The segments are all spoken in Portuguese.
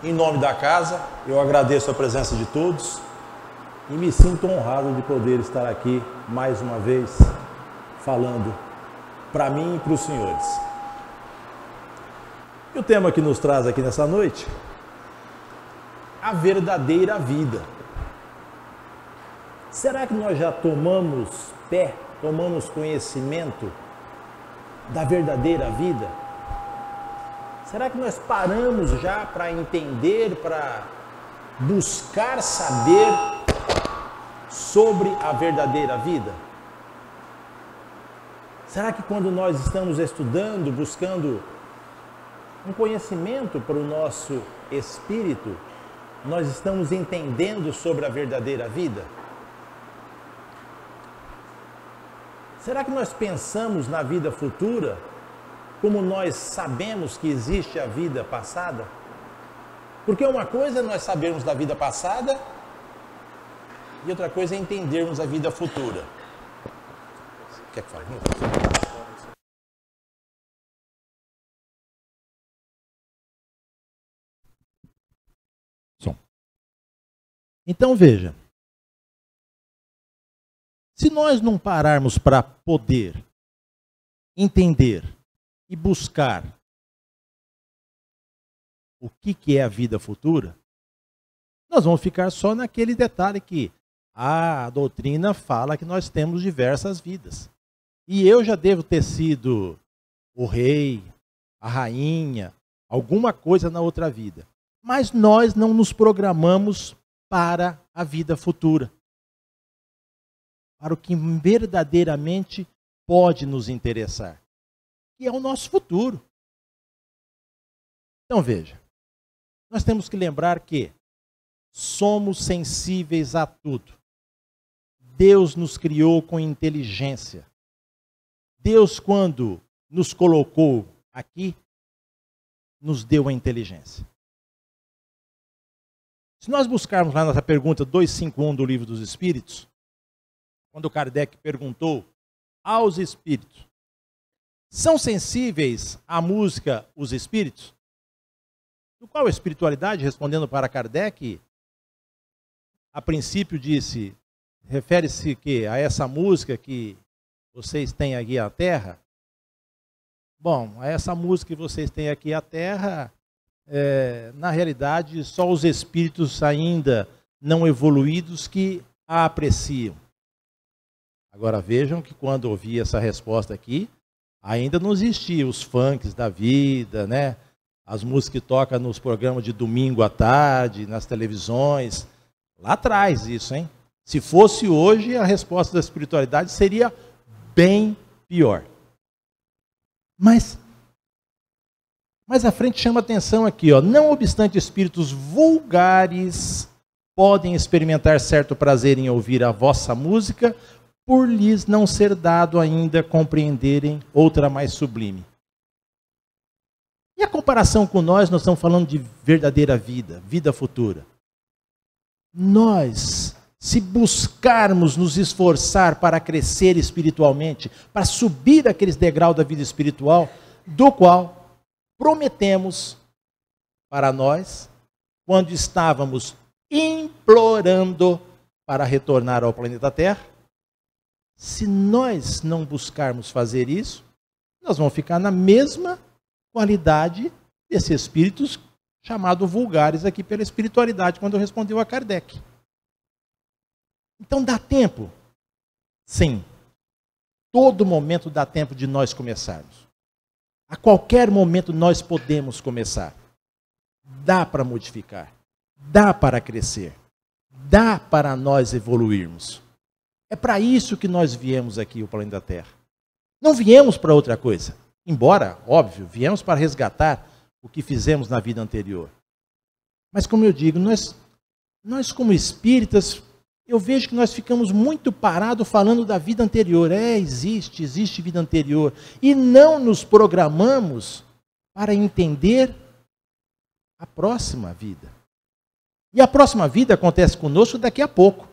Em nome da casa, eu agradeço a presença de todos e me sinto honrado de poder estar aqui mais uma vez falando para mim e para os senhores. E o tema que nos traz aqui nessa noite, a verdadeira vida. Será que nós já tomamos pé, tomamos conhecimento da verdadeira vida? Será que nós paramos já para entender, para buscar saber sobre a verdadeira vida? Será que quando nós estamos estudando, buscando um conhecimento para o nosso espírito, nós estamos entendendo sobre a verdadeira vida? Será que nós pensamos na vida futura como nós sabemos que existe a vida passada? Porque uma coisa é nós sabermos da vida passada e outra coisa é entendermos a vida futura. Quer que fale? Som. Então veja, se nós não pararmos para poder entender e buscar o que é a vida futura, nós vamos ficar só naquele detalhe que a doutrina fala que nós temos diversas vidas. E eu já devo ter sido o rei, a rainha, alguma coisa na outra vida. Mas nós não nos programamos para a vida futura, para o que verdadeiramente pode nos interessar, que é o nosso futuro. Então veja, nós temos que lembrar que somos sensíveis a tudo. Deus nos criou com inteligência. Deus, quando nos colocou aqui, nos deu a inteligência. Se nós buscarmos lá nessa pergunta 251 do Livro dos Espíritos, quando Kardec perguntou aos espíritos, são sensíveis à música os espíritos? Do qual a espiritualidade, respondendo para Kardec, a princípio disse, refere-se que a essa música que vocês têm aqui à Terra? Bom, essa música que vocês têm aqui à Terra, na realidade, só os espíritos ainda não evoluídos que a apreciam. Agora vejam que quando ouvi essa resposta aqui, ainda não existiam os funks da vida, né? As músicas que tocam nos programas de domingo à tarde, nas televisões. Lá atrás isso, hein? Se fosse hoje, a resposta da espiritualidade seria bem pior. Mas a frente chama atenção aqui, ó. Não obstante espíritos vulgares podem experimentar certo prazer em ouvir a vossa música, por lhes não ser dado ainda compreenderem outra mais sublime. E a comparação com nós estamos falando de verdadeira vida, vida futura. Nós, se buscarmos nos esforçar para crescer espiritualmente, para subir aqueles degraus da vida espiritual, do qual prometemos para nós, quando estávamos implorando para retornar ao planeta Terra, se nós não buscarmos fazer isso, nós vamos ficar na mesma qualidade desses espíritos chamados vulgares aqui pela espiritualidade, quando respondeu a Kardec. Então dá tempo? Sim. Todo momento dá tempo de nós começarmos. A qualquer momento nós podemos começar. Dá para modificar. Dá para crescer. Dá para nós evoluirmos. É para isso que nós viemos aqui, o planeta Terra. Não viemos para outra coisa. Embora, óbvio, viemos para resgatar o que fizemos na vida anterior. Mas como eu digo, nós como espíritas, eu vejo que nós ficamos muito parados falando da vida anterior. Existe vida anterior. E não nos programamos para entender a próxima vida. E a próxima vida acontece conosco daqui a pouco,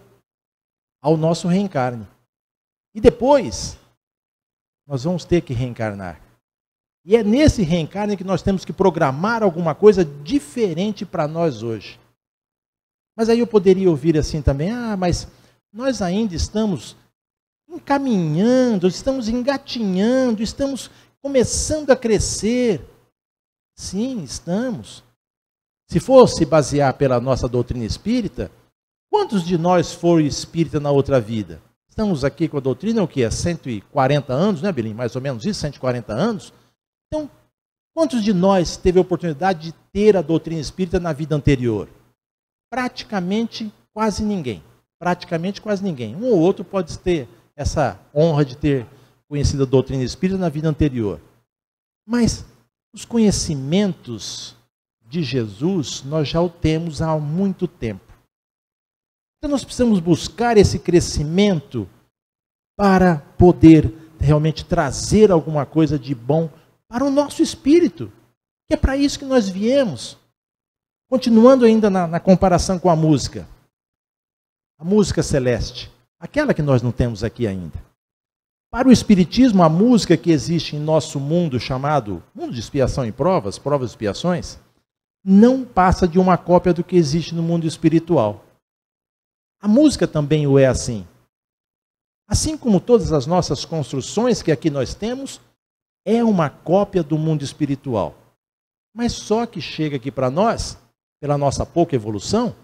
ao nosso reencarne. E depois, nós vamos ter que reencarnar. E é nesse reencarne que nós temos que programar alguma coisa diferente para nós hoje. Mas aí eu poderia ouvir assim também, mas nós ainda estamos encaminhando, estamos engatinhando, estamos começando a crescer. Sim, estamos. Se fosse basear pela nossa doutrina espírita, quantos de nós foram espírita na outra vida? Estamos aqui com a doutrina, o que é? 140 anos, né, Belim? Mais ou menos isso, 140 anos. Então, quantos de nós teve a oportunidade de ter a doutrina espírita na vida anterior? Praticamente quase ninguém. Praticamente quase ninguém. Um ou outro pode ter essa honra de ter conhecido a doutrina espírita na vida anterior. Mas os conhecimentos de Jesus nós já o temos há muito tempo. Então nós precisamos buscar esse crescimento para poder realmente trazer alguma coisa de bom para o nosso espírito. Que é para isso que nós viemos. Continuando ainda na comparação com a música. A música celeste. Aquela que nós não temos aqui ainda. Para o Espiritismo, a música que existe em nosso mundo, chamado mundo de expiação e provas, provas e expiações, não passa de uma cópia do que existe no mundo espiritual. A música também o é assim. Assim como todas as nossas construções que aqui nós temos, é uma cópia do mundo espiritual. Mas só que chega aqui para nós, pela nossa pouca evolução,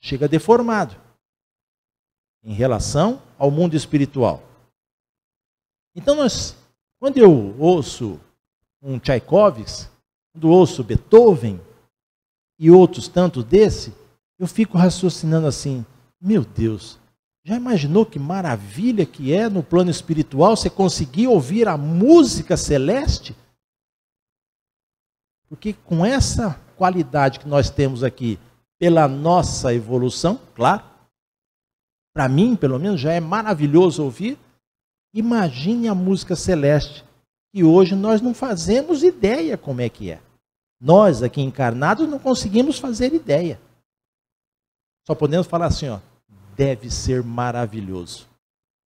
chega deformado em relação ao mundo espiritual. Então quando eu ouço um Tchaikovsky, quando ouço Beethoven e outros tantos desse, eu fico raciocinando assim, meu Deus, já imaginou que maravilha que é no plano espiritual você conseguir ouvir a música celeste? Porque com essa qualidade que nós temos aqui, pela nossa evolução, claro, para mim, pelo menos, já é maravilhoso ouvir. Imagine a música celeste, que hoje nós não fazemos ideia como é que é. Nós, aqui encarnados, não conseguimos fazer ideia. Só podemos falar assim, deve ser maravilhoso.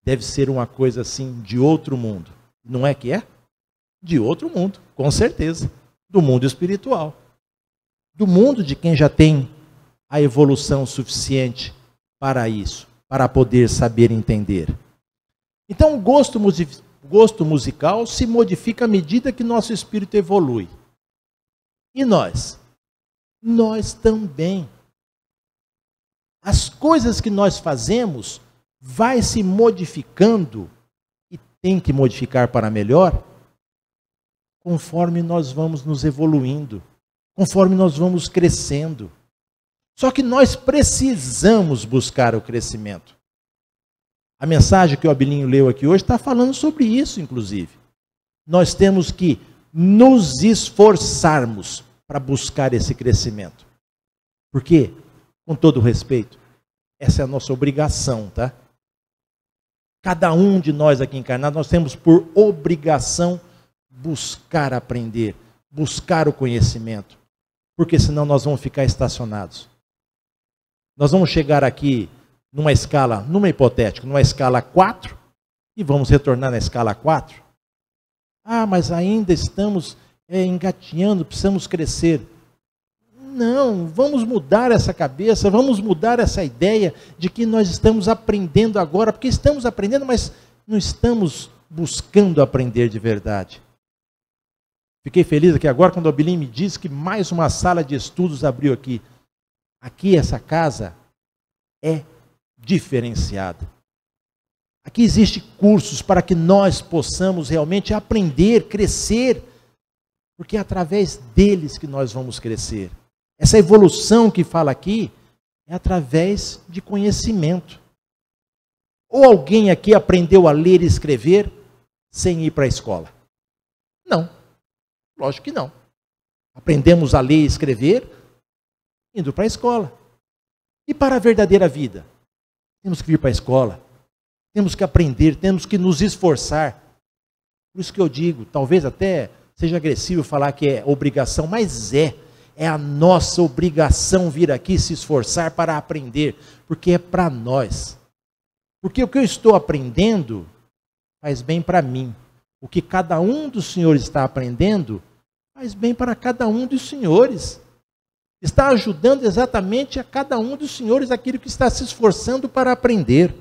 Deve ser uma coisa assim de outro mundo. Não é que é? De outro mundo, com certeza. Do mundo espiritual. Do mundo de quem já tem a evolução suficiente para isso, para poder saber entender. Então o gosto musical se modifica à medida que nosso espírito evolui. E nós? Nós também. As coisas que nós fazemos vai se modificando e tem que modificar para melhor conforme nós vamos nos evoluindo, conforme nós vamos crescendo. Só que nós precisamos buscar o crescimento. A mensagem que o Abilinho leu aqui hoje está falando sobre isso, inclusive. Nós temos que nos esforçarmos para buscar esse crescimento. Porque, com todo respeito, essa é a nossa obrigação, tá? Cada um de nós aqui encarnados, nós temos por obrigação buscar aprender, buscar o conhecimento. Porque senão nós vamos ficar estacionados. Nós vamos chegar aqui numa escala, hipotética, numa escala 4, e vamos retornar na escala 4. Mas ainda estamos engatinhando, precisamos crescer. Não, vamos mudar essa cabeça, vamos mudar essa ideia de que nós estamos aprendendo agora, porque estamos aprendendo, mas não estamos buscando aprender de verdade. Fiquei feliz aqui agora quando o Abilin me disse que mais uma sala de estudos abriu aqui. Aqui essa casa é diferenciada. Aqui existem cursos para que nós possamos realmente aprender, crescer, porque é através deles que nós vamos crescer. Essa evolução que fala aqui é através de conhecimento. Ou alguém aqui aprendeu a ler e escrever sem ir para a escola? Não, lógico que não. Aprendemos a ler e escrever indo para a escola. E para a verdadeira vida? Temos que vir para a escola, temos que aprender, temos que nos esforçar. Por isso que eu digo, talvez até seja agressivo falar que é obrigação, mas é a nossa obrigação vir aqui se esforçar para aprender, porque é para nós. Porque o que eu estou aprendendo faz bem para mim, o que cada um dos senhores está aprendendo faz bem para cada um dos senhores. Está ajudando exatamente a cada um dos senhores aquilo que está se esforçando para aprender.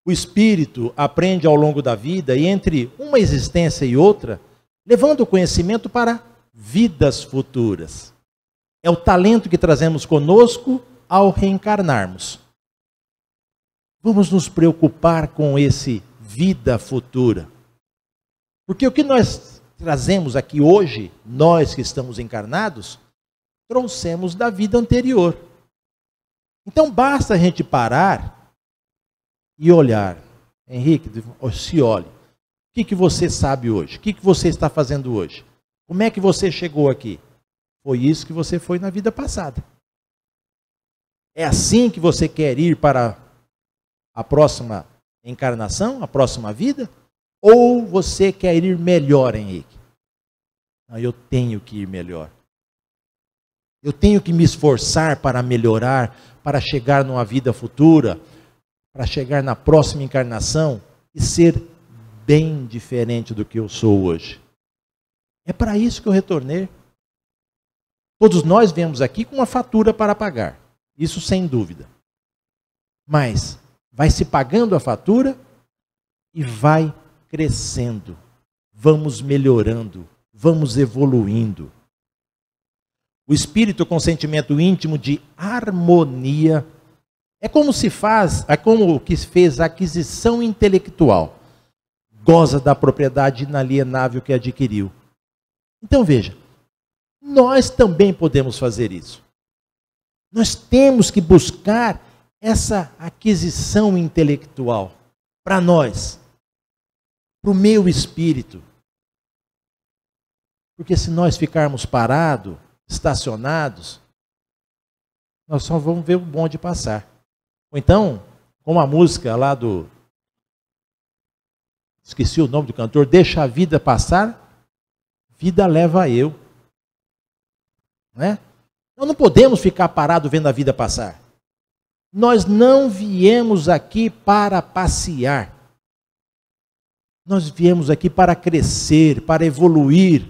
O espírito aprende ao longo da vida e entre uma existência e outra, levando o conhecimento para vidas futuras. É o talento que trazemos conosco ao reencarnarmos. Vamos nos preocupar com esse vida futura. Porque o que nós trazemos aqui hoje, nós que estamos encarnados, trouxemos da vida anterior. Então basta a gente parar e olhar. Henrique, se olhe. O que você sabe hoje? O que você está fazendo hoje? Como é que você chegou aqui? Foi isso que você foi na vida passada. É assim que você quer ir para a próxima encarnação, a próxima vida? Ou você quer ir melhor, Henrique? Não, eu tenho que ir melhor. Eu tenho que me esforçar para melhorar, para chegar numa vida futura, para chegar na próxima encarnação e ser bem diferente do que eu sou hoje. É para isso que eu retornei. Todos nós viemos aqui com uma fatura para pagar. Isso sem dúvida. Mas vai se pagando a fatura e vai crescendo. Vamos melhorando, vamos evoluindo. O espírito com sentimento íntimo de harmonia é como o que fez a aquisição intelectual. Goza da propriedade inalienável que adquiriu. Então veja, nós também podemos fazer isso. Nós temos que buscar essa aquisição intelectual para nós, para o meu espírito. Porque se nós ficarmos parados, estacionados, nós só vamos ver o bonde passar. Ou então, como a música lá do... Esqueci o nome do cantor. Deixa a vida passar, vida leva eu. Né? Nós não podemos ficar parados vendo a vida passar. Nós não viemos aqui para passear. Nós viemos aqui para crescer, para evoluir,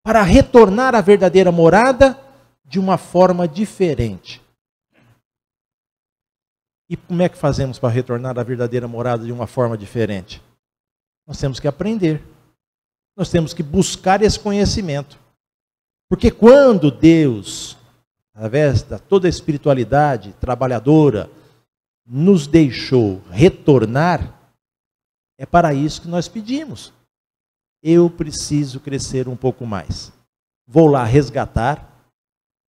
para retornar à verdadeira morada de uma forma diferente. E como é que fazemos para retornar à verdadeira morada de uma forma diferente? Nós temos que aprender. Nós temos que buscar esse conhecimento. Porque quando Deus, através de toda a espiritualidade trabalhadora, nos deixou retornar, é para isso que nós pedimos. Eu preciso crescer um pouco mais. Vou lá resgatar,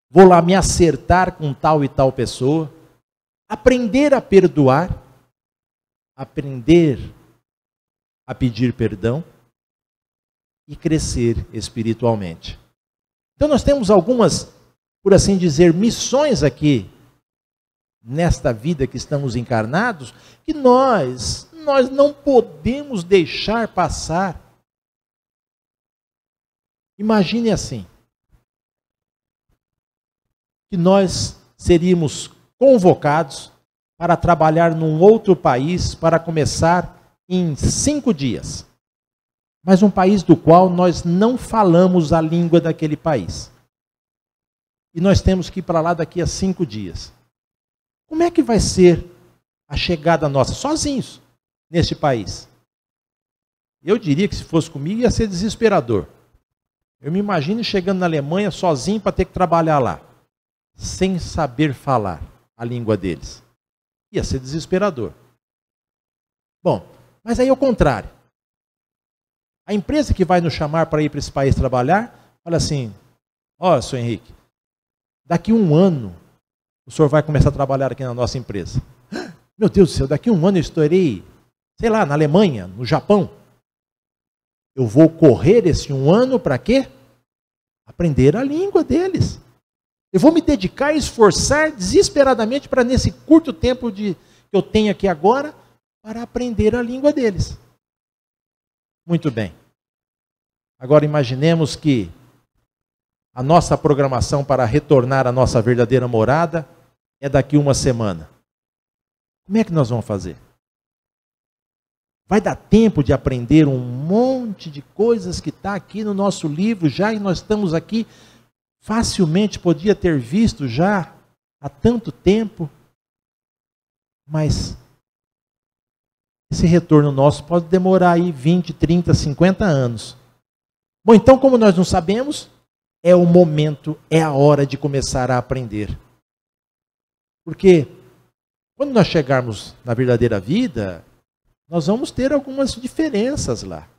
vou lá me acertar com tal e tal pessoa, aprender a perdoar, aprender a pedir perdão e crescer espiritualmente. Então nós temos algumas, por assim dizer, missões aqui, nesta vida que estamos encarnados, que nós não podemos deixar passar. Imagine assim, que nós seríamos convocados para trabalhar num outro país, para começar em 5 dias. Mas um país do qual nós não falamos a língua daquele país. E nós temos que ir para lá daqui a 5 dias. Como é que vai ser a chegada nossa, sozinhos, neste país? Eu diria que se fosse comigo ia ser desesperador. Eu me imagino chegando na Alemanha sozinho para ter que trabalhar lá, sem saber falar a língua deles. Ia ser desesperador. Bom, mas aí é o contrário. A empresa que vai nos chamar para ir para esse país trabalhar, fala assim, ó, senhor Henrique, daqui 1 ano o senhor vai começar a trabalhar aqui na nossa empresa. Meu Deus do céu, daqui 1 ano eu estarei, sei lá, na Alemanha, no Japão. Eu vou correr esse 1 ano para quê? Aprender a língua deles. Eu vou me dedicar e esforçar desesperadamente para nesse curto tempo que eu tenho aqui agora, para aprender a língua deles. Muito bem. Agora imaginemos que a nossa programação para retornar à nossa verdadeira morada é daqui 1 semana. Como é que nós vamos fazer? Vai dar tempo de aprender um monte de coisas que está aqui no nosso livro já, e nós estamos aqui, facilmente podia ter visto já há tanto tempo, mas esse retorno nosso pode demorar aí 20, 30, 50 anos. Bom, então, como nós não sabemos, é o momento, é a hora de começar a aprender. Porque quando nós chegarmos na verdadeira vida, nós vamos ter algumas diferenças lá,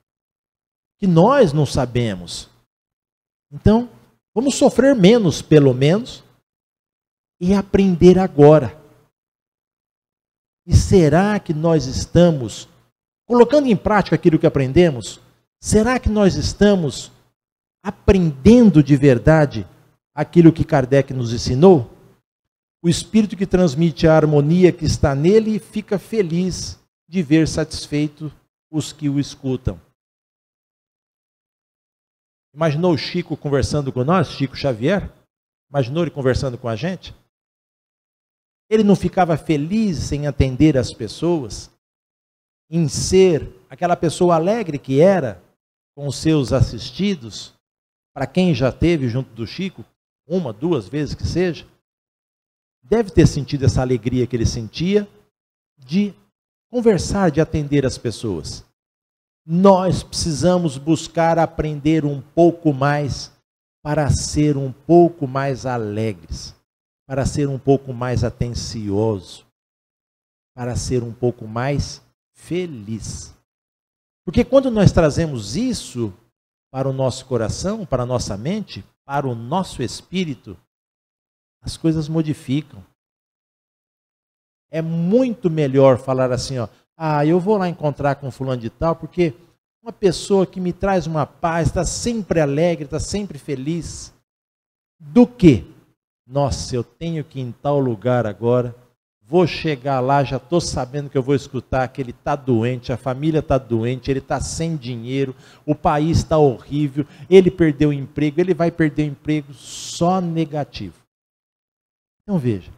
que nós não sabemos. Então, vamos sofrer menos, pelo menos, e aprender agora. E será que nós estamos colocando em prática aquilo que aprendemos? Será que nós estamos aprendendo de verdade aquilo que Kardec nos ensinou? O espírito que transmite a harmonia que está nele fica feliz de ver satisfeito os que o escutam. Imaginou o Chico conversando com nós, Chico Xavier? Imaginou ele conversando com a gente? Ele não ficava feliz em atender as pessoas, em ser aquela pessoa alegre que era com os seus assistidos, para quem já esteve junto do Chico, 1, 2 vezes que seja, deve ter sentido essa alegria que ele sentia de conversar, de atender as pessoas. Nós precisamos buscar aprender um pouco mais para ser um pouco mais alegres, para ser um pouco mais atencioso, para ser um pouco mais feliz. Porque quando nós trazemos isso para o nosso coração, para a nossa mente, para o nosso espírito, as coisas modificam. É muito melhor falar assim, ó, eu vou lá encontrar com fulano de tal, porque uma pessoa que me traz uma paz, está sempre alegre, está sempre feliz, do que, nossa, eu tenho que ir em tal lugar agora, vou chegar lá, já estou sabendo que eu vou escutar que ele está doente, a família está doente, ele está sem dinheiro, o país está horrível, ele perdeu o emprego, ele vai perder o emprego, só negativo. Então veja,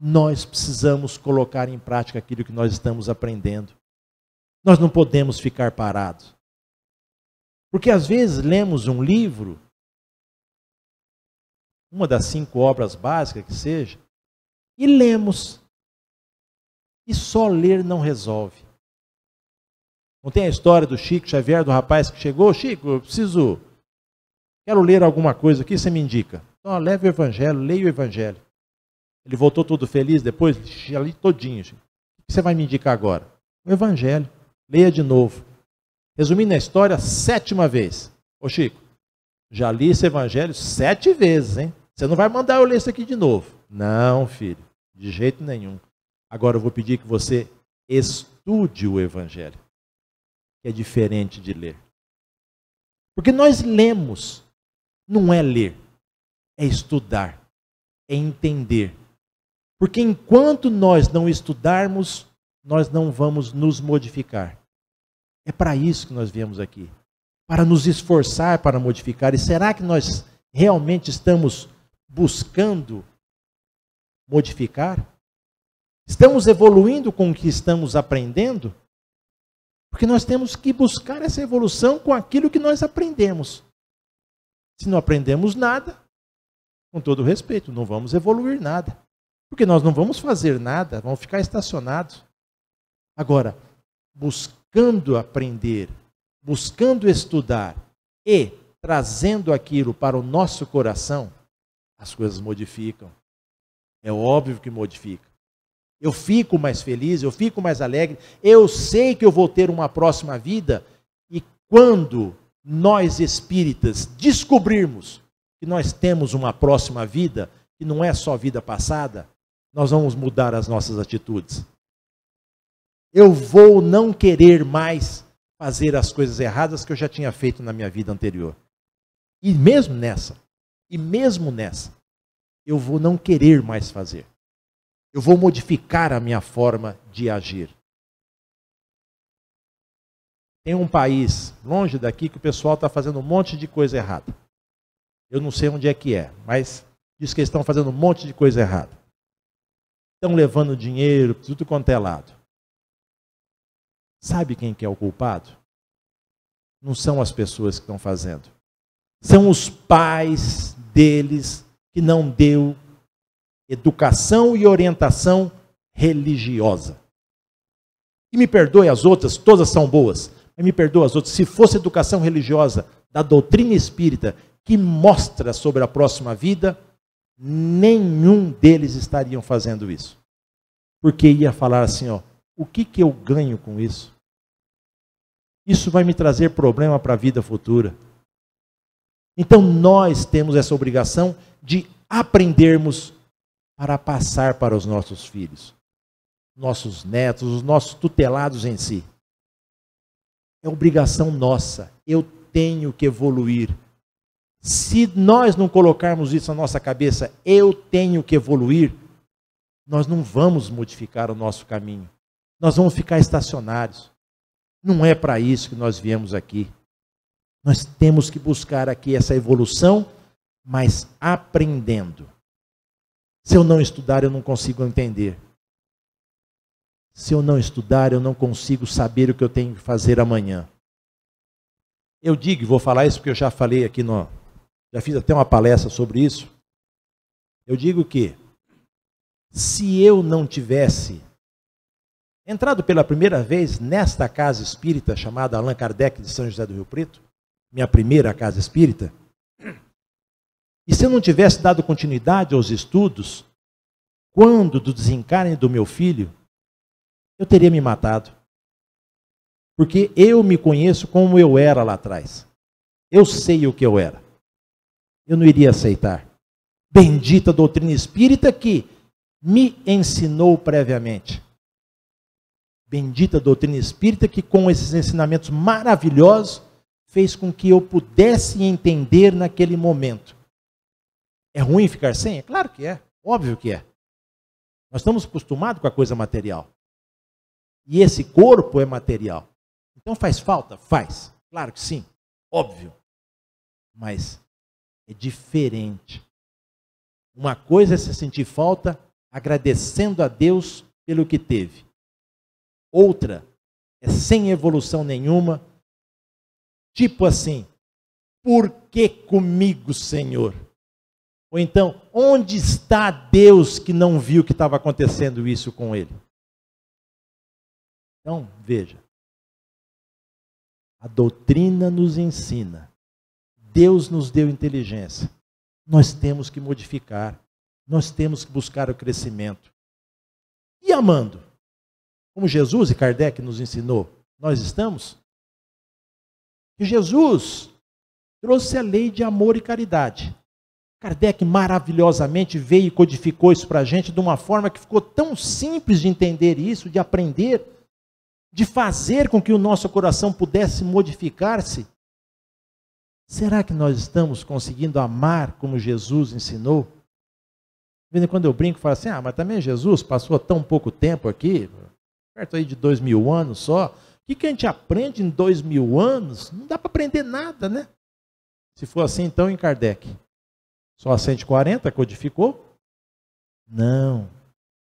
nós precisamos colocar em prática aquilo que nós estamos aprendendo. Nós não podemos ficar parados. Porque às vezes lemos um livro, uma das 5 obras básicas que seja, e lemos. E só ler não resolve. Não tem a história do Chico Xavier, do rapaz que chegou, Chico, eu quero ler alguma coisa aqui, você me indica. Então, leva o Evangelho, leia o Evangelho. Ele voltou todo feliz depois, já li todinho. O que você vai me indicar agora? O Evangelho. Leia de novo. Resumindo a história, 7ª vez. Ô Chico, já li esse Evangelho 7 vezes, hein? Você não vai mandar eu ler isso aqui de novo. Não, filho, de jeito nenhum. Agora eu vou pedir que você estude o Evangelho, que é diferente de ler. Porque nós lemos, não é ler, é estudar, é entender. Porque enquanto nós não estudarmos, nós não vamos nos modificar. É para isso que nós viemos aqui. Para nos esforçar para modificar. E será que nós realmente estamos buscando modificar? Estamos evoluindo com o que estamos aprendendo? Porque nós temos que buscar essa evolução com aquilo que nós aprendemos. Se não aprendemos nada, com todo respeito, não vamos evoluir nada. Porque nós não vamos fazer nada, vamos ficar estacionados. Agora, buscando aprender, buscando estudar e trazendo aquilo para o nosso coração, as coisas modificam. É óbvio que modifica. Eu fico mais feliz, eu fico mais alegre, eu sei que eu vou ter uma próxima vida, e quando nós espíritas descobrirmos que nós temos uma próxima vida, que não é só vida passada, nós vamos mudar as nossas atitudes. Eu vou não querer mais fazer as coisas erradas que eu já tinha feito na minha vida anterior. E mesmo nessa, eu vou não querer mais fazer. Eu vou modificar a minha forma de agir. Tem um país longe daqui que o pessoal está fazendo um monte de coisa errada. Eu não sei onde é que é, mas diz que eles estão fazendo um monte de coisa errada. Estão levando dinheiro, tudo quanto é lado. Sabe quem que é o culpado? Não são as pessoas que estão fazendo. São os pais deles que não deu educação e orientação religiosa. E me perdoe as outras, todas são boas, mas me perdoe as outras. Se fosse educação religiosa da doutrina espírita que mostra sobre a próxima vida, nenhum deles estariam fazendo isso. Porque ia falar assim, ó, o que eu ganho com isso? Isso vai me trazer problema para a vida futura. Então nós temos essa obrigação de aprendermos para passar para os nossos filhos, nossos netos, os nossos tutelados em si. É obrigação nossa. Eu tenho que evoluir. Se nós não colocarmos isso na nossa cabeça, eu tenho que evoluir, nós não vamos modificar o nosso caminho. Nós vamos ficar estacionários. Não é para isso que nós viemos aqui. Nós temos que buscar aqui essa evolução, mas aprendendo. Se eu não estudar, eu não consigo entender. Se eu não estudar, eu não consigo saber o que eu tenho que fazer amanhã. Eu digo, vou falar isso porque eu já falei aqui, já fiz até uma palestra sobre isso. Eu digo que, se eu não tivesse entrado pela primeira vez nesta casa espírita chamada Allan Kardec de São José do Rio Preto, minha primeira casa espírita, e se eu não tivesse dado continuidade aos estudos, quando do desencarne do meu filho, eu teria me matado. Porque eu me conheço como eu era lá atrás. Eu sei o que eu era. Eu não iria aceitar. Bendita doutrina espírita que me ensinou previamente. Bendita doutrina espírita que com esses ensinamentos maravilhosos fez com que eu pudesse entender naquele momento. É ruim ficar sem? É claro que é. Óbvio que é. Nós estamos acostumados com a coisa material. E esse corpo é material. Então faz falta? Faz. Claro que sim. Óbvio. Mas é diferente. Uma coisa é se sentir falta agradecendo a Deus pelo que teve. Outra é sem evolução nenhuma. Tipo assim, por que comigo, Senhor? Ou então, onde está Deus que não viu que estava acontecendo isso com ele? Então, veja. A doutrina nos ensina. Deus nos deu inteligência. Nós temos que modificar. Nós temos que buscar o crescimento. E amando? Como Jesus e Kardec nos ensinou, nós estamos? E Jesus trouxe a lei de amor e caridade. Kardec maravilhosamente veio e codificou isso para a gente de uma forma que ficou tão simples de entender isso, de aprender, de fazer com que o nosso coração pudesse modificar-se. Será que nós estamos conseguindo amar como Jesus ensinou? Quando eu brinco, eu falo assim, mas também Jesus passou tão pouco tempo aqui, perto aí de 2000 anos só. O que a gente aprende em 2000 anos? Não dá para aprender nada, né? Se for assim, então, em Kardec. Só a 140 codificou? Não.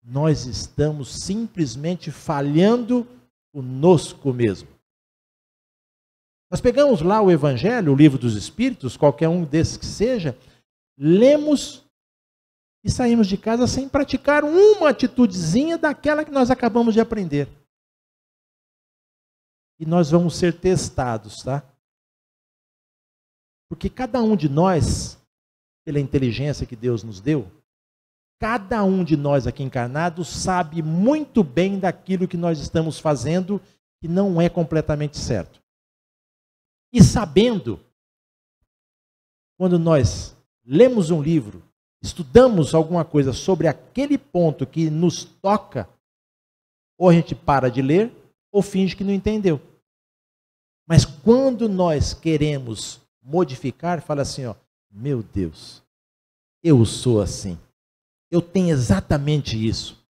Nós estamos simplesmente falhando conosco mesmo. Nós pegamos lá o Evangelho, o Livro dos Espíritos, qualquer um desses que seja, lemos e saímos de casa sem praticar uma atitudezinha daquela que nós acabamos de aprender. E nós vamos ser testados, tá? Porque cada um de nós, pela inteligência que Deus nos deu, cada um de nós aqui encarnados sabe muito bem daquilo que nós estamos fazendo que não é completamente certo. E sabendo, quando nós lemos um livro, estudamos alguma coisa sobre aquele ponto que nos toca, ou a gente para de ler, ou finge que não entendeu. Mas quando nós queremos modificar, fala assim, ó, meu Deus, eu sou assim. Eu tenho exatamente isso.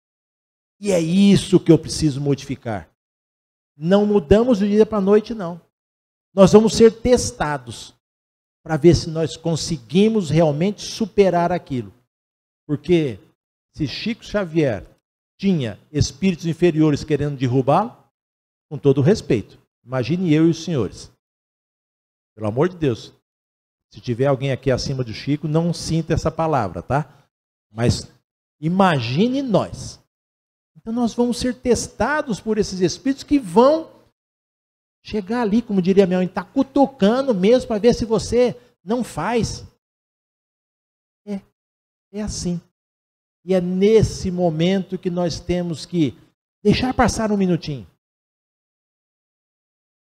E é isso que eu preciso modificar. Não mudamos do dia para a noite, não. Nós vamos ser testados para ver se nós conseguimos realmente superar aquilo. Porque se Chico Xavier tinha espíritos inferiores querendo derrubá-lo, Com todo o respeito. Imagine eu e os senhores. Pelo amor de Deus. Se tiver alguém aqui acima do Chico, não sinta essa palavra, tá? Mas imagine nós. Então nós vamos ser testados por esses espíritos que vão chegar ali, como diria minha mãe, tá cutucando mesmo para ver se você não faz. É assim. E é nesse momento que nós temos que deixar passar um minutinho.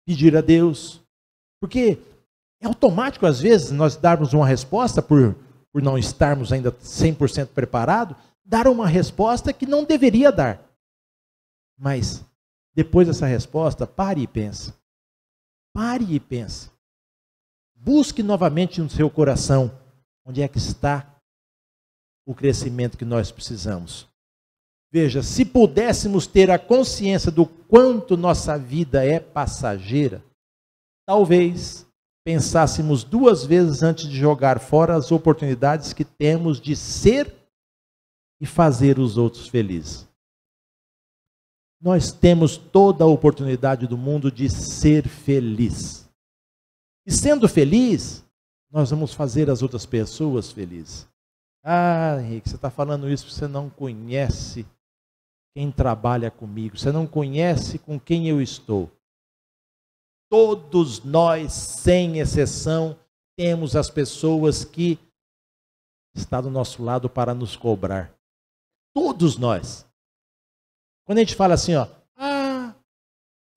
Pedir a Deus. Porque é automático, às vezes, nós darmos uma resposta, por não estarmos ainda 100% preparados, dar uma resposta que não deveria dar. Mas, depois dessa resposta, pare e pense. Pare e pense. Busque novamente no seu coração onde é que está o crescimento que nós precisamos. Veja, se pudéssemos ter a consciência do quanto nossa vida é passageira, talvez pensássemos 2 vezes antes de jogar fora as oportunidades que temos de ser e fazer os outros felizes. Nós temos toda a oportunidade do mundo de ser feliz. E sendo feliz, nós vamos fazer as outras pessoas felizes. Ah, Henrique, você está falando isso porque você não conhece quem trabalha comigo. Você não conhece com quem eu estou. Todos nós, sem exceção, temos as pessoas que estão do nosso lado para nos cobrar. Todos nós. Quando a gente fala assim, ó,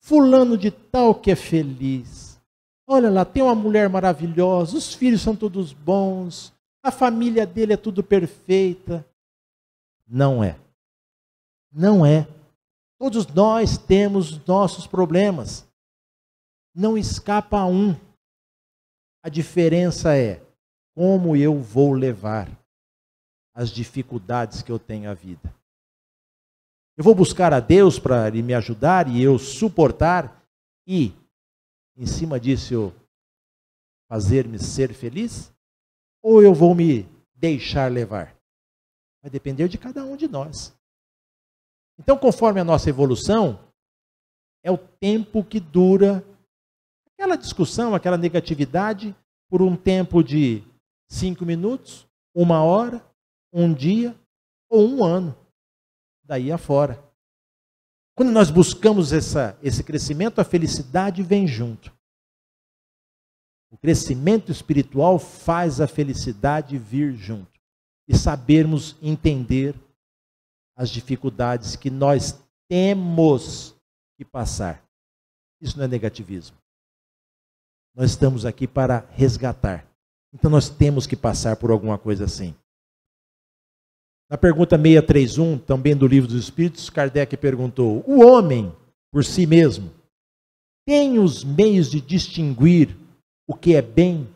fulano de tal que é feliz. Olha lá, tem uma mulher maravilhosa, os filhos são todos bons, a família dele é tudo perfeita. Não é. Não é. Todos nós temos nossos problemas. Não escapa a um. A diferença é como eu vou levar as dificuldades que eu tenho à vida. Eu vou buscar a Deus para Ele me ajudar e eu suportar e, em cima disso, eu fazer-me ser feliz? Ou eu vou me deixar levar? Vai depender de cada um de nós. Então, conforme a nossa evolução, é o tempo que dura aquela discussão, aquela negatividade, por um tempo de 5 minutos, 1 hora, 1 dia ou 1 ano. Daí afora. Quando nós buscamos esse crescimento, a felicidade vem junto. O crescimento espiritual faz a felicidade vir junto. E sabermos entender as dificuldades que nós temos que passar. Isso não é negativismo. Nós estamos aqui para resgatar. Então nós temos que passar por alguma coisa assim. Na pergunta 631, também do Livro dos Espíritos, Kardec perguntou: o homem, por si mesmo, tem os meios de distinguir o que é bem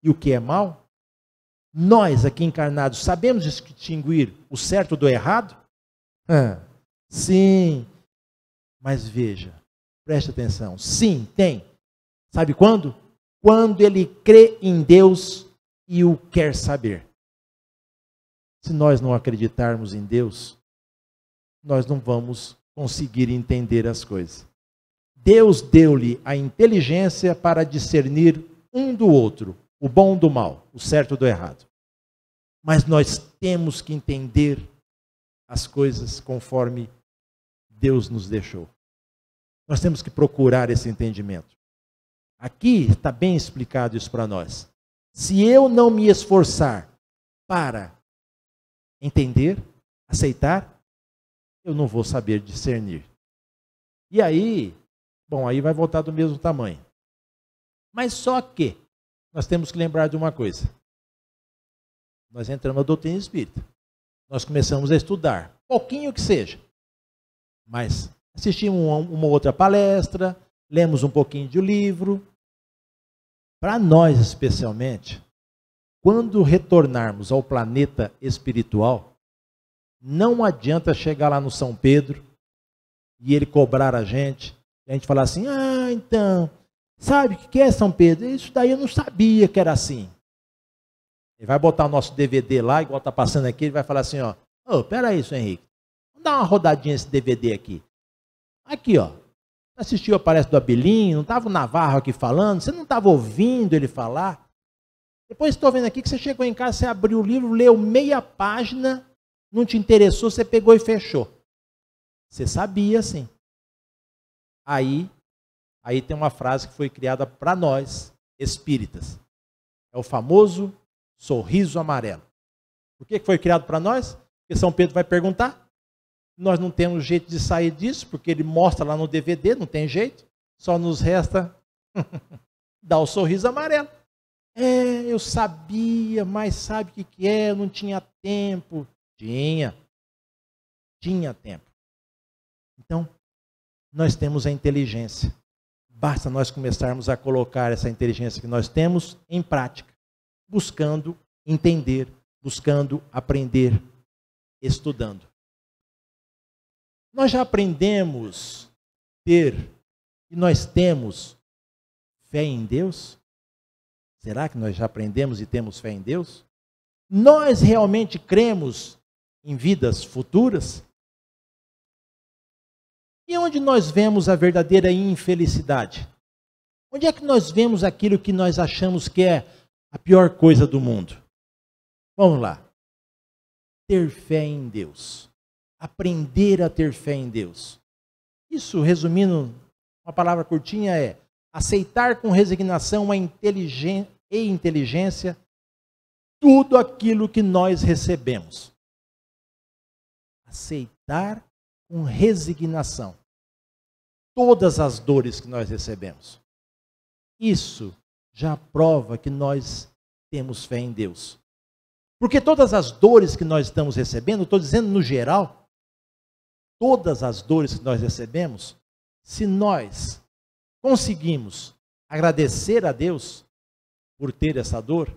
e o que é mal? Nós, aqui encarnados, sabemos distinguir o certo do errado? Sim. Mas veja, preste atenção. Sim, tem. Sabe quando? Quando ele crê em Deus e o quer saber. Se nós não acreditarmos em Deus, nós não vamos conseguir entender as coisas. Deus deu-lhe a inteligência para discernir um do outro, o bom do mal, o certo do errado. Mas nós temos que entender as coisas conforme Deus nos deixou. Nós temos que procurar esse entendimento. Aqui está bem explicado isso para nós. Se eu não me esforçar para entender, aceitar, eu não vou saber discernir. E aí, aí vai voltar do mesmo tamanho. Mas só que nós temos que lembrar de uma coisa. Nós entramos na doutrina espírita. Nós começamos a estudar, pouquinho que seja. Mas assistimos uma outra palestra, lemos um pouquinho de livro. Para nós, especialmente, quando retornarmos ao planeta espiritual, não adianta chegar lá no São Pedro e ele cobrar a gente, e a gente falar assim, então, sabe o que é São Pedro? Isso daí eu não sabia que era assim. Ele vai botar o nosso DVD lá, igual está passando aqui, ele vai falar assim, peraí, senhor Henrique, vamos dar uma rodadinha nesse DVD aqui. Aqui, está assistiu a palestra do Abelinho, não estava o Navarro aqui falando, você não estava ouvindo ele falar. Depois estou vendo aqui que você chegou em casa, você abriu o livro, leu meia página, não te interessou, você pegou e fechou. Você sabia, sim. Aí tem uma frase que foi criada para nós, espíritas. É o famoso sorriso amarelo. Por que foi criado para nós? Porque São Pedro vai perguntar. Nós não temos jeito de sair disso, porque ele mostra lá no DVD, não tem jeito. Só nos resta dar o sorriso amarelo. Eu sabia, mas sabe o que é? Eu não tinha tempo. Tinha tempo. Então, nós temos a inteligência. Basta nós começarmos a colocar essa inteligência que nós temos em prática, buscando entender, buscando aprender, estudando. Nós já aprendemos e nós temos fé em Deus? Será que nós já aprendemos e temos fé em Deus? Nós realmente cremos em vidas futuras? E onde nós vemos a verdadeira infelicidade? Onde é que nós vemos aquilo que nós achamos que é a pior coisa do mundo? Vamos lá. Ter fé em Deus. Aprender a ter fé em Deus. Isso, resumindo, uma palavra curtinha é aceitar com resignação e inteligência tudo aquilo que nós recebemos. Aceitar com resignação todas as dores que nós recebemos. Isso já prova que nós temos fé em Deus. Porque todas as dores que nós estamos recebendo, estou dizendo no geral, todas as dores que nós recebemos, se nós conseguimos agradecer a Deus por ter essa dor,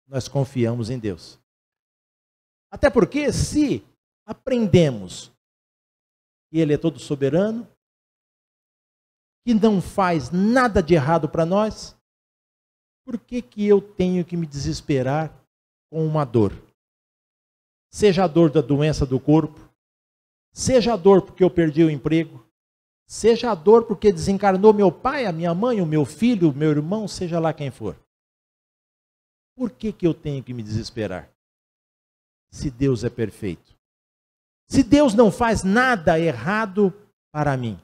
nós confiamos em Deus. Até porque se aprendemos que Ele é todo soberano, que não faz nada de errado para nós, por que eu tenho que me desesperar com uma dor? Seja a dor da doença do corpo, seja a dor porque eu perdi o emprego, seja a dor porque desencarnou meu pai, a minha mãe, o meu filho, o meu irmão, seja lá quem for. Por que eu tenho que me desesperar? Se Deus é perfeito. Se Deus não faz nada errado para mim.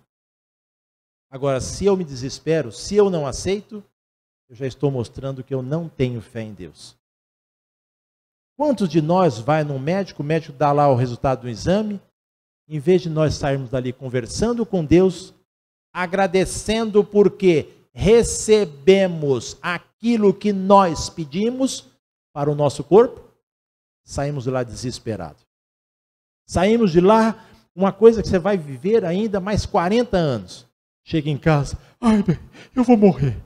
Agora, se eu me desespero, se eu não aceito, eu já estou mostrando que eu não tenho fé em Deus. Quantos de nós vai num médico, o médico dá lá o resultado do exame, em vez de nós sairmos dali conversando com Deus, agradecendo porque recebemos aquilo que nós pedimos para o nosso corpo, saímos de lá desesperados. Saímos de lá, uma coisa que você vai viver ainda mais 40 anos. Chega em casa, ai bem, eu vou morrer.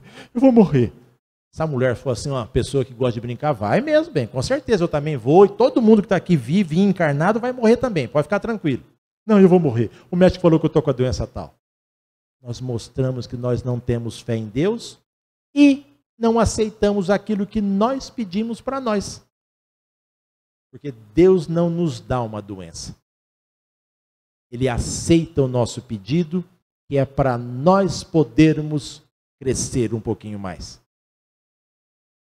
Se a mulher for assim, uma pessoa que gosta de brincar, vai mesmo, bem, com certeza eu também vou, e todo mundo que está aqui vivo e encarnado vai morrer também, pode ficar tranquilo. Não, eu vou morrer. O médico falou que eu estou com a doença tal. Nós mostramos que nós não temos fé em Deus e não aceitamos aquilo que nós pedimos para nós. Porque Deus não nos dá uma doença. Ele aceita o nosso pedido, que é para nós podermos crescer um pouquinho mais.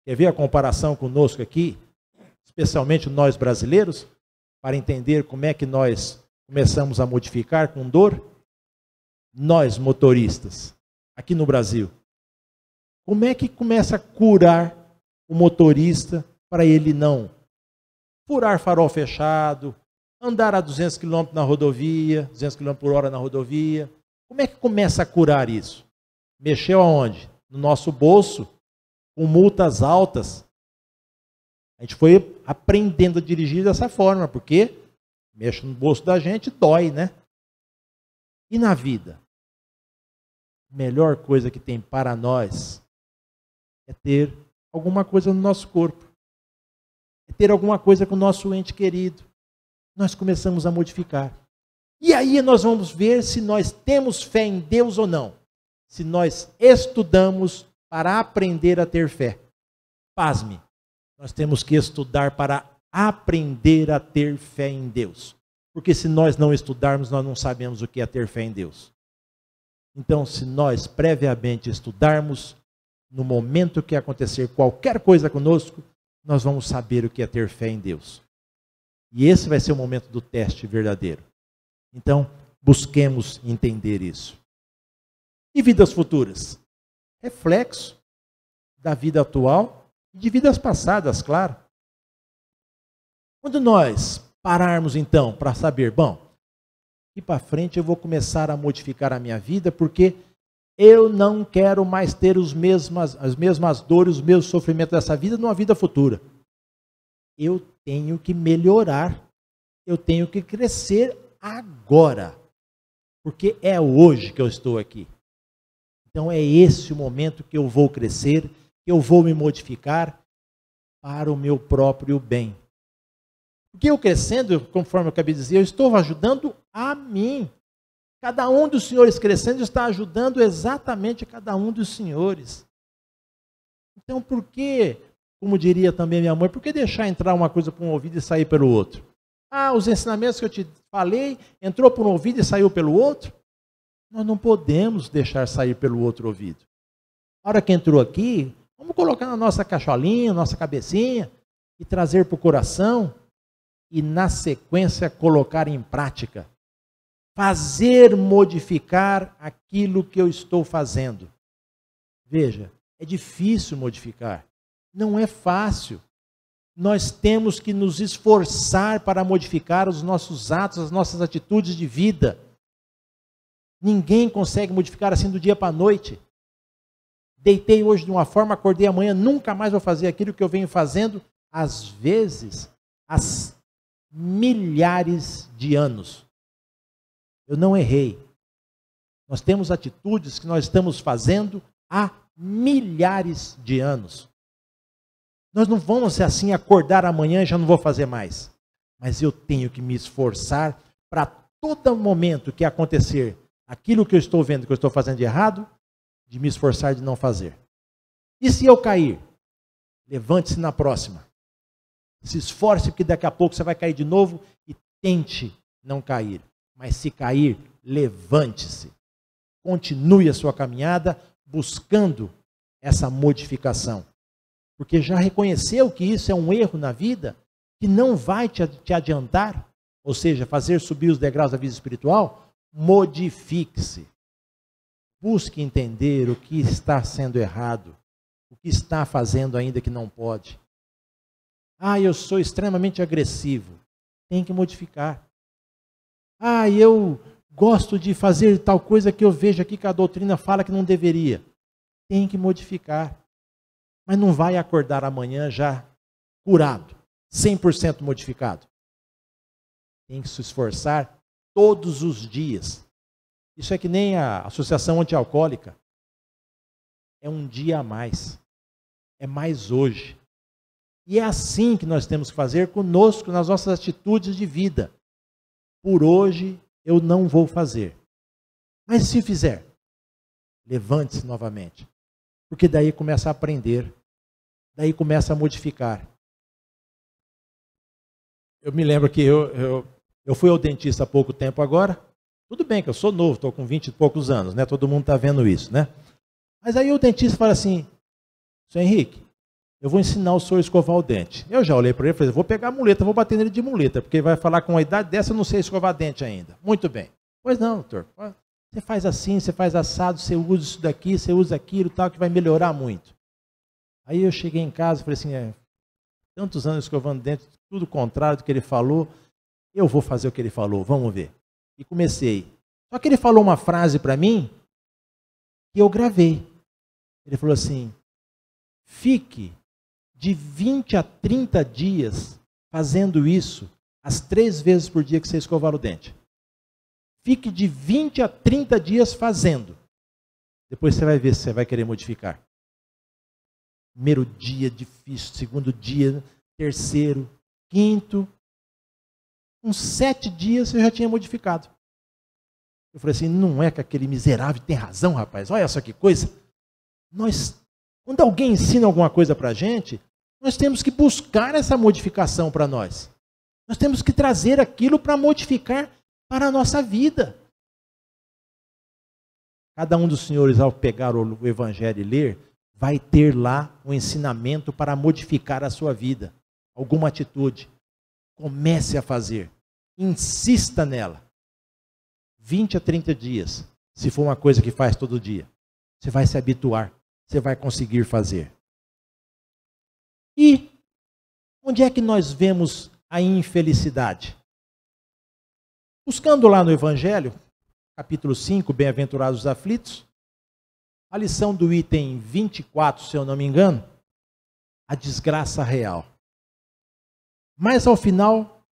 Quer ver a comparação conosco aqui? Especialmente nós brasileiros, para entender como é que nós começamos a modificar com dor? Nós, motoristas, aqui no Brasil. Como é que começa a curar o motorista para ele não furar farol fechado, andar a 200 km na rodovia, 200 km por hora na rodovia? Como é que começa a curar isso? Mexeu aonde? No nosso bolso, com multas altas. A gente foi aprendendo a dirigir dessa forma, porque mexe no bolso da gente, dói, né? E na vida? A melhor coisa que tem para nós é ter alguma coisa no nosso corpo. É ter alguma coisa com o nosso ente querido. Nós começamos a modificar. E aí nós vamos ver se nós temos fé em Deus ou não. Se nós estudamos para aprender a ter fé. Pasme, nós temos que estudar para aprender a ter fé em Deus. Porque se nós não estudarmos, nós não sabemos o que é ter fé em Deus. Então, se nós previamente estudarmos, no momento que acontecer qualquer coisa conosco, nós vamos saber o que é ter fé em Deus. E esse vai ser o momento do teste verdadeiro. Então, busquemos entender isso. E vidas futuras? Reflexo da vida atual e de vidas passadas, claro. Quando nós pararmos, então, para saber, bom, e para frente eu vou começar a modificar a minha vida, porque eu não quero mais ter as mesmas dores, os mesmos sofrimentos dessa vida numa vida futura. Eu tenho que melhorar, eu tenho que crescer agora, porque é hoje que eu estou aqui. Então é esse o momento que eu vou crescer, que eu vou me modificar para o meu próprio bem. Porque eu crescendo, conforme eu acabei de dizer, eu estou ajudando a mim. Cada um dos senhores crescendo está ajudando exatamente cada um dos senhores. Então por que, como diria também minha mãe, por que deixar entrar uma coisa por um ouvido e sair pelo outro? Ah, os ensinamentos que eu te falei, entrou por um ouvido e saiu pelo outro? Nós não podemos deixar sair pelo outro ouvido. A hora que entrou aqui, vamos colocar na nossa cacholinha, nossa cabecinha, e trazer para o coração, e na sequência colocar em prática. Fazer modificar aquilo que eu estou fazendo. Veja, é difícil modificar. Não é fácil. Nós temos que nos esforçar para modificar os nossos atos, as nossas atitudes de vida. Ninguém consegue modificar assim do dia para a noite. Deitei hoje de uma forma, acordei amanhã, nunca mais vou fazer aquilo que eu venho fazendo, às vezes, há milhares de anos. Eu não errei. Nós temos atitudes que nós estamos fazendo há milhares de anos. Nós não vamos assim acordar amanhã e já não vou fazer mais. Mas eu tenho que me esforçar para todo momento que acontecer aquilo que eu estou vendo que eu estou fazendo de errado, de me esforçar de não fazer. E se eu cair? Levante-se na próxima. Se esforce, porque daqui a pouco você vai cair de novo e tente não cair. Mas se cair, levante-se. Continue a sua caminhada buscando essa modificação. Porque já reconheceu que isso é um erro na vida, que não vai te adiantar, ou seja, fazer subir os degraus da vida espiritual, modifique-se. Busque entender o que está sendo errado, o que está fazendo ainda que não pode. Ah, eu sou extremamente agressivo. Tem que modificar. Ah, eu gosto de fazer tal coisa que eu vejo aqui que a doutrina fala que não deveria. Tem que modificar. Mas não vai acordar amanhã já curado, 100% modificado. Tem que se esforçar todos os dias. Isso é que nem a Associação Antialcoólica. É um dia a mais. É mais hoje. E é assim que nós temos que fazer conosco, nas nossas atitudes de vida. Por hoje eu não vou fazer. Mas se fizer, levante-se novamente. Porque daí começa a aprender. Daí começa a modificar. Eu me lembro que eu fui ao dentista há pouco tempo agora. Tudo bem que eu sou novo, estou com 20 e poucos anos, né? Todo mundo está vendo isso, né? Mas aí o dentista fala assim, Sr. Henrique, eu vou ensinar o senhor a escovar o dente. Eu já olhei para ele e falei, vou pegar a muleta, vou bater nele de muleta, porque ele vai falar com uma idade dessa, eu não sei escovar dente ainda. Muito bem. Pois não, doutor. Você faz assim, você faz assado, você usa isso daqui, você usa aquilo, tal, que vai melhorar muito. Aí eu cheguei em casa e falei assim, tantos anos escovando dente, tudo contrário do que ele falou, eu vou fazer o que ele falou, vamos ver. E comecei. Só que ele falou uma frase para mim que eu gravei. Ele falou assim, fique de 20 a 30 dias fazendo isso as 3 vezes por dia que você escovar o dente. Fique de 20 a 30 dias fazendo. Depois você vai ver se você vai querer modificar. Primeiro dia difícil, segundo dia, terceiro, quinto. Com 7 dias eu já tinha modificado. Eu falei assim, não é que aquele miserável tem razão, rapaz. Olha só que coisa. Quando alguém ensina alguma coisa para a gente, nós temos que buscar essa modificação para nós. Nós temos que trazer aquilo para modificar para a nossa vida. Cada um dos senhores, ao pegar o Evangelho e ler, vai ter lá um ensinamento para modificar a sua vida. Alguma atitude. Comece a fazer. Insista nela. 20 a 30 dias. Se for uma coisa que faz todo dia. Você vai se habituar. Você vai conseguir fazer. E onde é que nós vemos a infelicidade? Buscando lá no Evangelho, capítulo 5, Bem-aventurados os aflitos, a lição do item 24, se eu não me engano, a desgraça real. Mas ao final,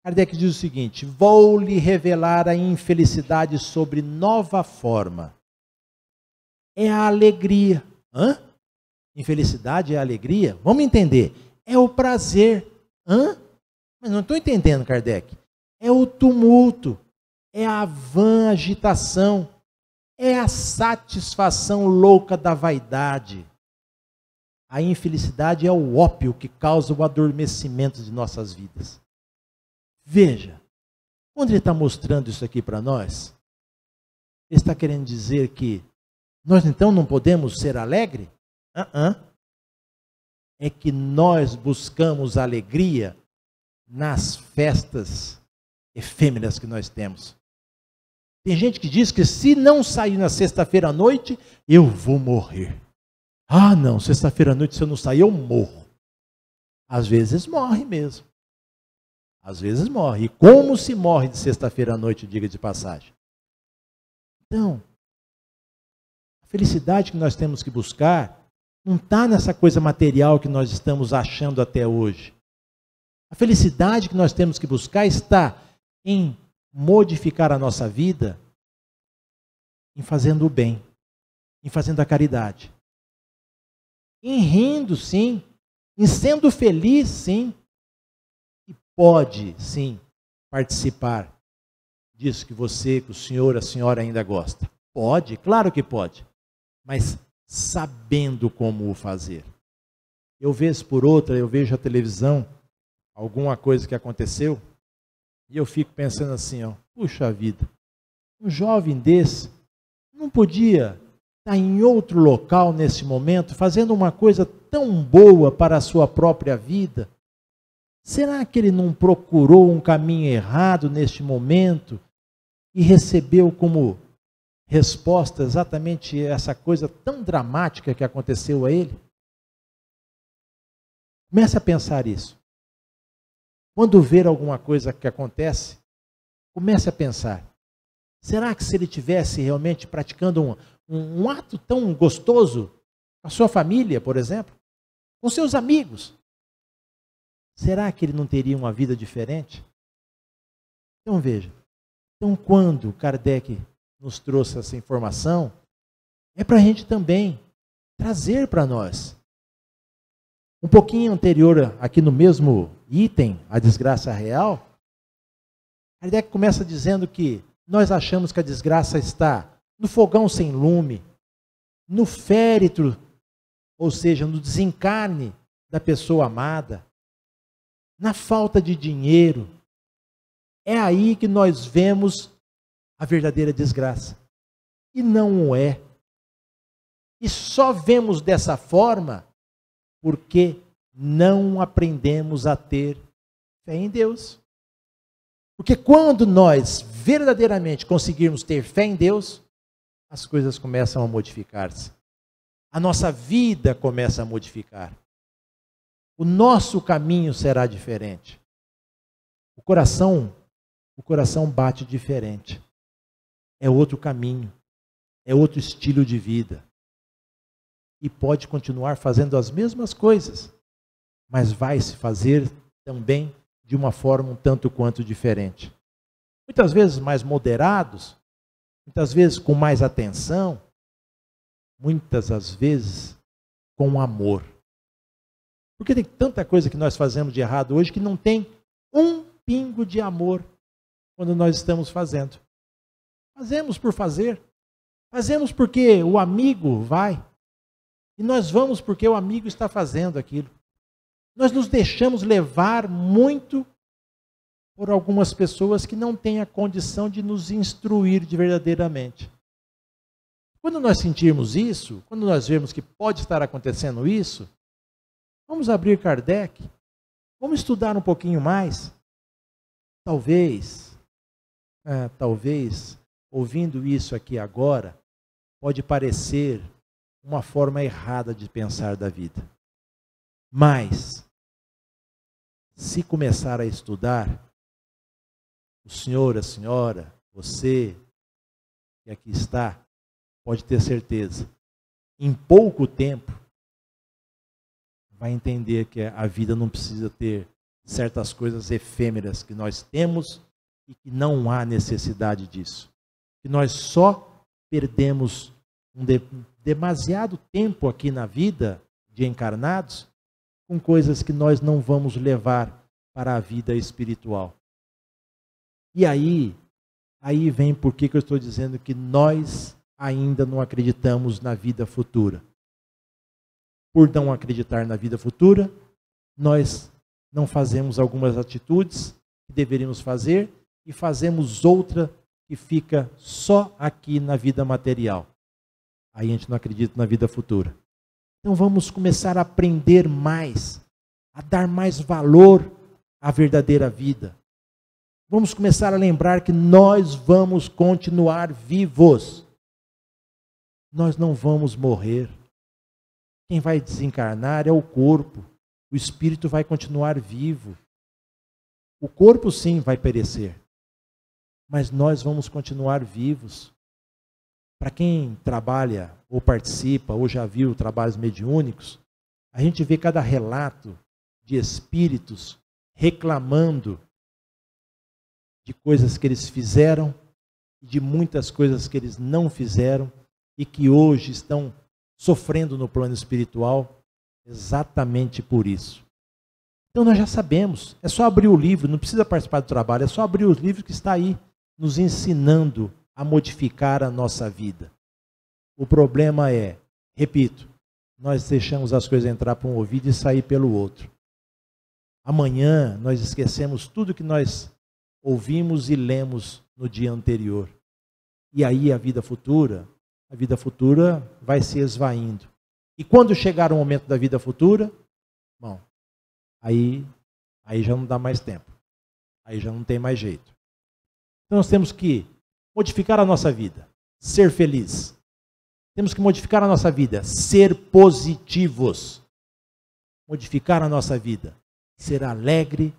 Kardec diz o seguinte: vou lhe revelar a infelicidade sobre nova forma. É a alegria. Hã? Infelicidade é a alegria? Vamos entender. É o prazer. Hã? Mas não estou entendendo, Kardec. É o tumulto. É a vã agitação. É a satisfação louca da vaidade. A infelicidade é o ópio que causa o adormecimento de nossas vidas. Veja, quando ele está mostrando isso aqui para nós, ele está querendo dizer que nós então não podemos ser alegres? É que nós buscamos alegria nas festas efêmeras que nós temos. Tem gente que diz que se não sair na sexta-feira à noite, eu vou morrer. Ah, não, sexta-feira à noite se eu não sair, eu morro. Às vezes morre mesmo. Às vezes morre. E como se morre de sexta-feira à noite, diga de passagem. Então, a felicidade que nós temos que buscar não está nessa coisa material que nós estamos achando até hoje. A felicidade que nós temos que buscar está em modificar a nossa vida, em fazendo o bem, em fazendo a caridade. Em rindo, sim. Em sendo feliz, sim. E pode, sim, participar disso que você, que o senhor, a senhora ainda gosta. Pode, claro que pode. Mas sabendo como o fazer. Eu, vez por outra, eu vejo a televisão, alguma coisa que aconteceu, e eu fico pensando assim, ó, puxa vida, um jovem desse não podia estar em outro local nesse momento, fazendo uma coisa tão boa para a sua própria vida? Será que ele não procurou um caminho errado neste momento e recebeu como resposta exatamente essa coisa tão dramática que aconteceu a ele? Comece a pensar isso. Quando ver alguma coisa que acontece, comece a pensar. Será que se ele tivesse realmente praticando um ato tão gostoso com a sua família, por exemplo, com seus amigos, será que ele não teria uma vida diferente? Então veja, então quando Kardec nos trouxe essa informação, é para a gente também trazer para nós. Um pouquinho anterior, aqui no mesmo item, a desgraça real, Kardec começa dizendo que nós achamos que a desgraça está no fogão sem lume, no féretro, ou seja, no desencarne da pessoa amada, na falta de dinheiro. É aí que nós vemos a verdadeira desgraça. E não o é. E só vemos dessa forma porque não aprendemos a ter fé em Deus. Porque quando nós verdadeiramente conseguirmos ter fé em Deus, as coisas começam a modificar-se. A nossa vida começa a modificar. O nosso caminho será diferente. O coração bate diferente. É outro caminho, é outro estilo de vida. E pode continuar fazendo as mesmas coisas, mas vai se fazer também de uma forma um tanto quanto diferente. Muitas vezes mais moderados, muitas vezes com mais atenção, muitas das vezes com amor. Porque tem tanta coisa que nós fazemos de errado hoje que não tem um pingo de amor quando nós estamos fazendo. Fazemos por fazer. Fazemos porque o amigo vai. E nós vamos porque o amigo está fazendo aquilo. Nós nos deixamos levar muito por algumas pessoas que não têm a condição de nos instruir de verdadeiramente. Quando nós sentirmos isso, quando nós vemos que pode estar acontecendo isso, vamos abrir Kardec, vamos estudar um pouquinho mais. Talvez, ouvindo isso aqui agora, pode parecer uma forma errada de pensar da vida. Mas, se começar a estudar, o senhor, a senhora, você que aqui está, pode ter certeza, em pouco tempo, vai entender que a vida não precisa ter certas coisas efêmeras que nós temos e que não há necessidade disso. Que nós só perdemos demasiado tempo aqui na vida de encarnados com coisas que nós não vamos levar para a vida espiritual. E aí vem por que eu estou dizendo que nós ainda não acreditamos na vida futura. Por não acreditar na vida futura, nós não fazemos algumas atitudes que deveríamos fazer e fazemos outra que fica só aqui na vida material. Aí a gente não acredita na vida futura. Então vamos começar a aprender mais, a dar mais valor à verdadeira vida. Vamos começar a lembrar que nós vamos continuar vivos. Nós não vamos morrer. Quem vai desencarnar é o corpo. O espírito vai continuar vivo. O corpo sim vai perecer. Mas nós vamos continuar vivos. Para quem trabalha ou participa ou já viu trabalhos mediúnicos, a gente vê cada relato de espíritos reclamando de coisas que eles fizeram, de muitas coisas que eles não fizeram e que hoje estão sofrendo no plano espiritual exatamente por isso. Então nós já sabemos, é só abrir o livro, não precisa participar do trabalho, é só abrir o livro que está aí, nos ensinando a modificar a nossa vida. O problema é, repito, nós deixamos as coisas entrar por um ouvido e sair pelo outro. Amanhã nós esquecemos tudo que nós ouvimos e lemos no dia anterior. E aí a vida futura vai se esvaindo. E quando chegar o momento da vida futura, bom, aí já não dá mais tempo. Aí já não tem mais jeito. Então nós temos que modificar a nossa vida, ser feliz. Temos que modificar a nossa vida, ser positivos. Modificar a nossa vida, ser alegre,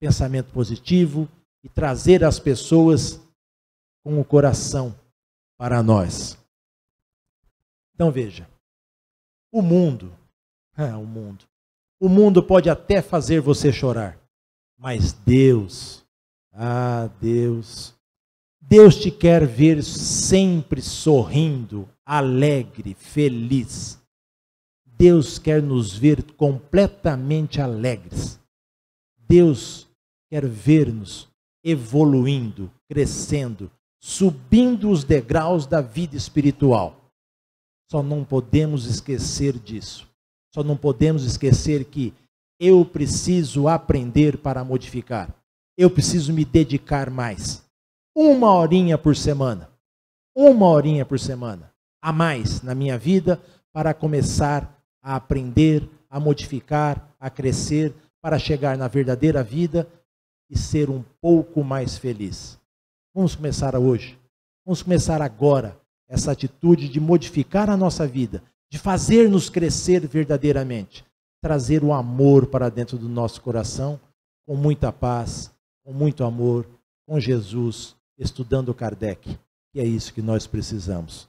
pensamento positivo e trazer as pessoas com o coração para nós. Então veja, o mundo pode até fazer você chorar, mas Deus te quer ver sempre sorrindo, alegre, feliz. Deus quer nos ver completamente alegres. Deus quer ver-nos evoluindo, crescendo, subindo os degraus da vida espiritual. Só não podemos esquecer disso. Só não podemos esquecer que eu preciso aprender para modificar. Eu preciso me dedicar mais. 1 horinha por semana. 1 horinha por semana. A mais na minha vida para começar a aprender, a modificar, a crescer, para chegar na verdadeira vida e ser um pouco mais feliz. Vamos começar hoje. Vamos começar agora essa atitude de modificar a nossa vida, de fazer-nos crescer verdadeiramente, trazer o amor para dentro do nosso coração, com muita paz, com muito amor, com Jesus, estudando Kardec, que é isso que nós precisamos.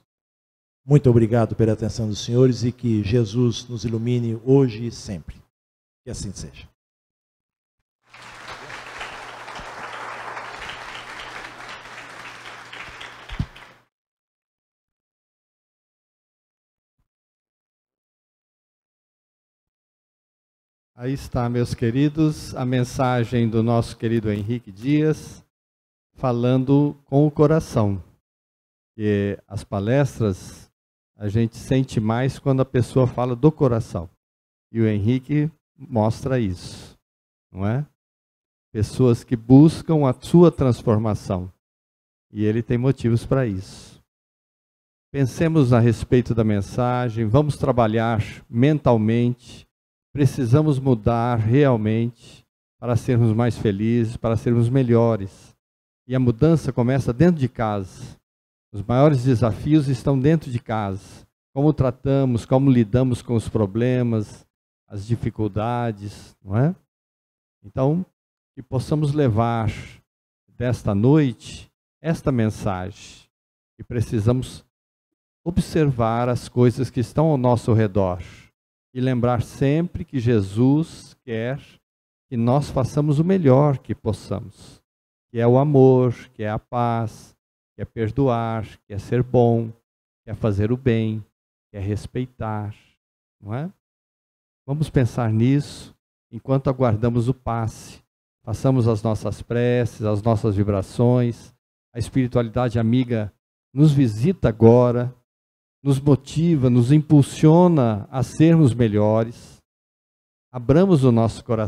Muito obrigado pela atenção dos senhores e que Jesus nos ilumine hoje e sempre. Que assim seja. Aí está, meus queridos, a mensagem do nosso querido Henrique Dias, falando com o coração. E as palestras a gente sente mais quando a pessoa fala do coração. E o Henrique mostra isso, não é? Pessoas que buscam a sua transformação. E ele tem motivos para isso. Pensemos a respeito da mensagem, vamos trabalhar mentalmente, precisamos mudar realmente para sermos mais felizes, para sermos melhores. E a mudança começa dentro de casa. Os maiores desafios estão dentro de casa. Como tratamos, como lidamos com os problemas, as dificuldades, não é? Então, que possamos levar desta noite esta mensagem. E precisamos observar as coisas que estão ao nosso redor. E lembrar sempre que Jesus quer que nós façamos o melhor que possamos. Que é o amor, que é a paz, que é perdoar, que é ser bom, que é fazer o bem, que é respeitar, não é? Vamos pensar nisso enquanto aguardamos o passe. Façamos as nossas preces, as nossas vibrações. A espiritualidade amiga nos visita agora, nos motiva, nos impulsiona a sermos melhores. Abramos o nosso coração.